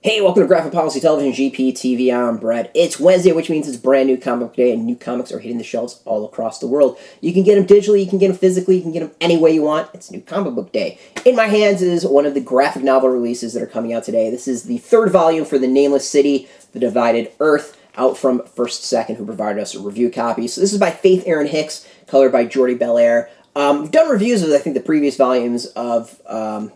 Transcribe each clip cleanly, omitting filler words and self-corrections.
Hey, welcome to Graphic Policy Television, GPTV. I'm Brett. It's Wednesday, which means it's brand new comic book day, and new comics are hitting the shelves all across the world. You can get them digitally, you can get them physically, you can get them any way you want. It's new comic book day. In my hands is one of the graphic novel releases that are coming out today. This is the third volume for the Nameless City, The Divided Earth, out from First Second, who provided us a review copy. So this is by Erin, Hicks, colored by Jordie, Bellaire. We've done reviews of, I think, the previous volumes of The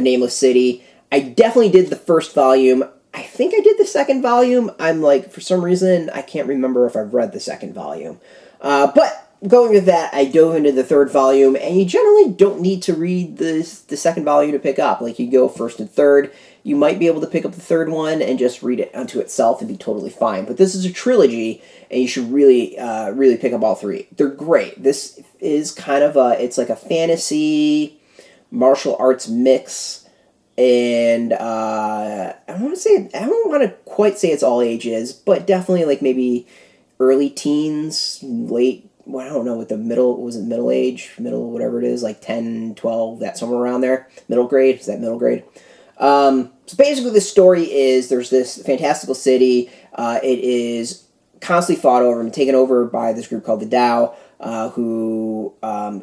Nameless City. I definitely did the first volume. I think I did the second volume. I'm like, for some reason, I can't remember if I've read the second volume. But going with that, I dove into the third volume, and you generally don't need to read the second volume to pick up. Like, you go first and third. You might be able to pick up the third one and just read it unto itself and be totally fine. But this is a trilogy, and you should really, really pick up all three. They're great. This is kind of it's like a fantasy martial arts mix. And I don't want to quite say it's all ages, but definitely like maybe early teens, late, well, I don't know what the middle, was it middle age, middle, whatever it is, like 10, 12, that somewhere around there. Middle grade, is that middle grade? So basically the story is there's this fantastical city. It is constantly fought over and taken over by this group called the Tao, who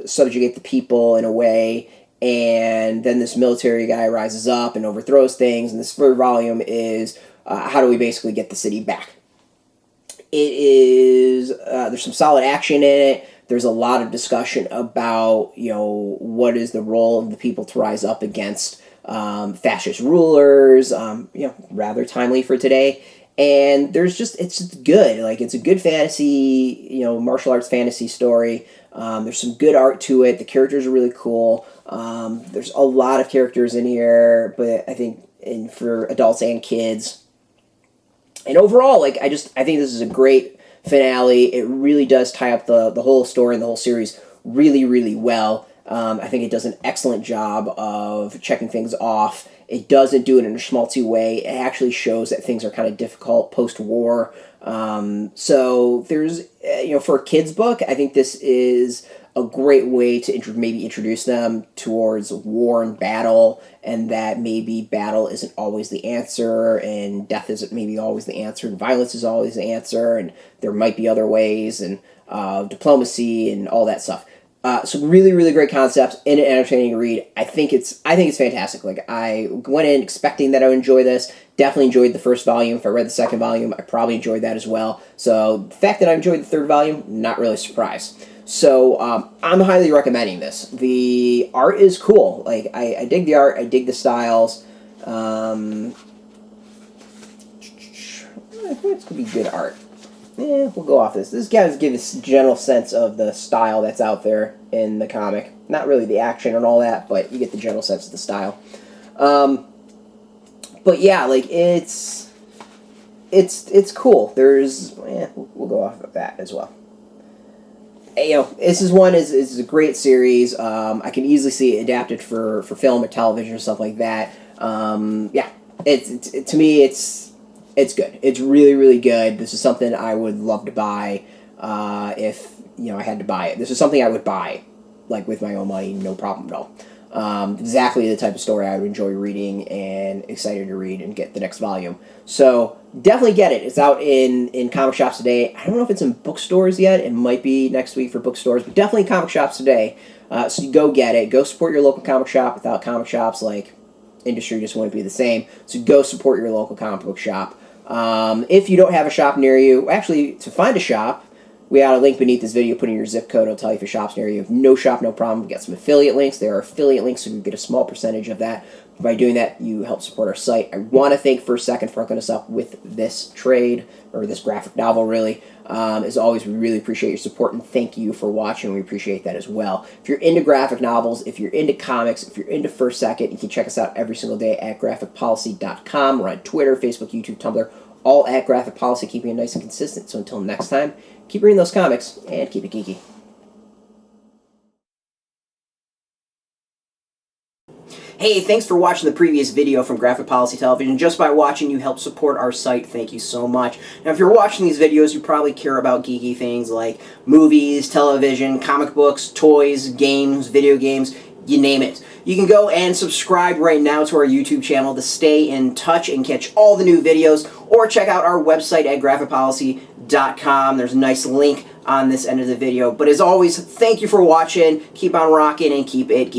subjugate the people in a way. And then this military guy rises up and overthrows things, and this third volume is how do we basically get the city back. It is, there's some solid action in it. There's a lot of discussion about, what is the role of the people to rise up against fascist rulers, rather timely for today. And it's just good. Like, it's a good fantasy, martial arts fantasy story. There's some good art to it. The characters are really cool. There's a lot of characters in here, but I think for adults and kids. And overall, I think this is a great finale. It really does tie up the whole story and the whole series really, really well. I think it does an excellent job of checking things off. It doesn't do it in a schmaltzy way. It actually shows that things are kind of difficult post-war. So there's, for a kid's book, I think this is a great way to maybe introduce them towards war and battle, and that maybe battle isn't always the answer, and death isn't maybe always the answer, and violence is always the answer, and there might be other ways, and diplomacy and all that stuff. So really, really great concepts and an entertaining read. I think it's fantastic. Like, I went in expecting that I would enjoy this. Definitely enjoyed the first volume. If I read the second volume, I probably enjoyed that as well. So the fact that I enjoyed the third volume, not really surprised. So I'm highly recommending this. The art is cool. Like, I dig the art. I dig the styles. What could be good art? We'll go off this. This guy gives us a general sense of the style that's out there in the comic. Not really the action and all that, but you get the general sense of the style. But yeah, like, it's cool. There's, we'll go off of that as well. This is a great series. I can easily see it adapted for film or television or stuff like that. To me, it's good. It's really, really good. This is something I would love to buy if, I had to buy it. This is something I would buy, like, with my own money, no problem at all. Exactly the type of story I would enjoy reading and excited to read and get the next volume. So definitely get it. It's out in comic shops today. I don't know if it's in bookstores yet. It might be next week for bookstores, but definitely comic shops today. So you go get it. Go support your local comic shop. Without comic shops, like, industry just wouldn't be the same. So go support your local comic book shop. If you don't have a shop near you, actually, to find a shop, we got a link beneath this video. Put in your zip code. It'll tell you if your shop's near you. If no shop, no problem. Get some affiliate links. There are affiliate links, so you can get a small percentage of that. By doing that, you help support our site. I want to thank First Second for hooking us up with this trade, or this graphic novel, really. As always, we really appreciate your support, and thank you for watching. We appreciate that as well. If you're into graphic novels, if you're into comics, if you're into First Second, you can check us out every single day at graphicpolicy.com. We're on Twitter, Facebook, YouTube, Tumblr, all at Graphic Policy, keeping it nice and consistent. So until next time, keep reading those comics, and keep it geeky. Hey, thanks for watching the previous video from Graphic Policy Television. Just by watching, you help support our site. Thank you so much. Now, if you're watching these videos, you probably care about geeky things like movies, television, comic books, toys, games, video games. you name it. You can go and subscribe right now to our YouTube channel to stay in touch and catch all the new videos, or check out our website at graphicpolicy.com. There's a nice link on this end of the video. But as always, thank you for watching. Keep on rocking and keep it geeky.